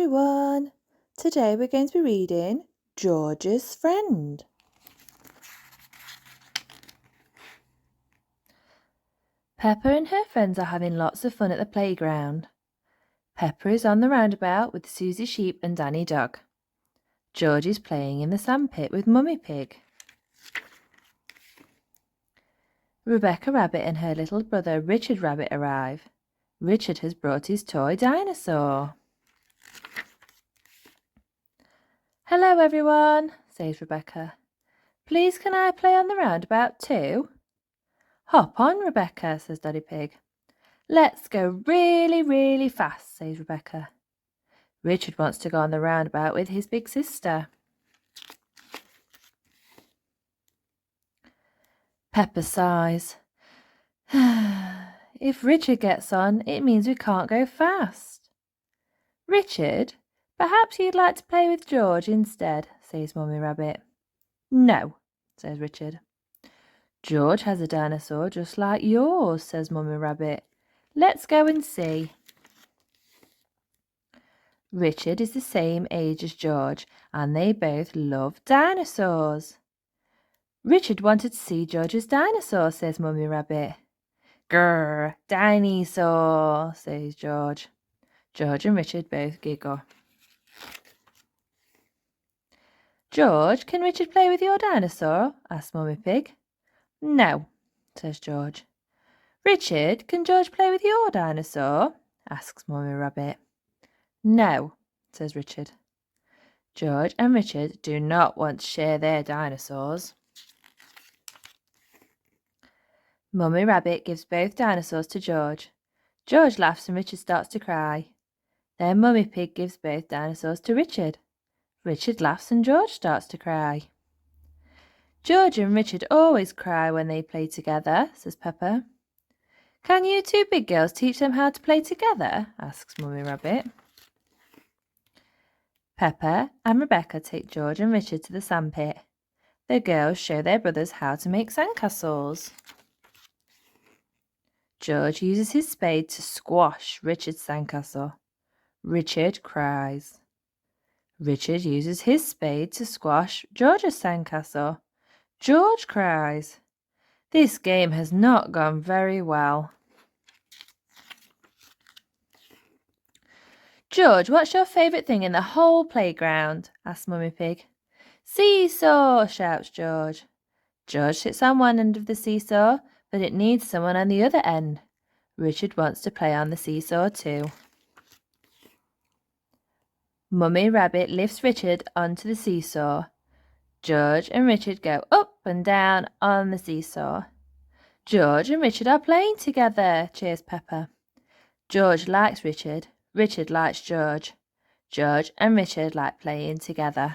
everyone! Today we're going to be reading George's Friend. Peppa and her friends are having lots of fun at the playground. Peppa is on the roundabout with Susie Sheep and Danny Dog. George is playing in the sandpit with Mummy Pig. Rebecca Rabbit and her little brother Richard Rabbit arrive. Richard has brought his toy dinosaur. "Hello everyone," says Rebecca. "Please can I play on the roundabout too?" "Hop on, Rebecca," says Daddy Pig. "Let's go really, really fast," says Rebecca. Richard wants to go on the roundabout with his big sister. Peppa sighs. "If Richard gets on, it means we can't go fast." "Richard, perhaps you'd like to play with George instead," says Mummy Rabbit. "No," says Richard. "George has a dinosaur just like yours," says Mummy Rabbit. "Let's go and see." Richard is the same age as George, and they both love dinosaurs. "Richard wanted to see George's dinosaur," says Mummy Rabbit. "Grrr, dinosaur," says George. George and Richard both giggle. "George, can Richard play with your dinosaur?" asks Mummy Pig. "No," says George. "Richard, can George play with your dinosaur?" asks Mummy Rabbit. "No," says Richard. George and Richard do not want to share their dinosaurs. Mummy Rabbit gives both dinosaurs to George. George laughs and Richard starts to cry. Then Mummy Pig gives both dinosaurs to Richard. Richard laughs and George starts to cry. "George and Richard always cry when they play together," says Peppa. "Can you two big girls teach them how to play together?" asks Mummy Rabbit. Peppa and Rebecca take George and Richard to the sandpit. The girls show their brothers how to make sandcastles. George uses his spade to squash Richard's sandcastle. Richard cries. Richard uses his spade to squash George's sandcastle. George cries. This game has not gone very well. "George, what's your favourite thing in the whole playground?" asks Mummy Pig. "Seesaw," shouts George. George sits on one end of the seesaw, but it needs someone on the other end. Richard wants to play on the seesaw too. Mummy Rabbit lifts Richard onto the seesaw. George and Richard go up and down on the seesaw. "George and Richard are playing together," cheers Peppa. George likes Richard. Richard likes George. George and Richard like playing together.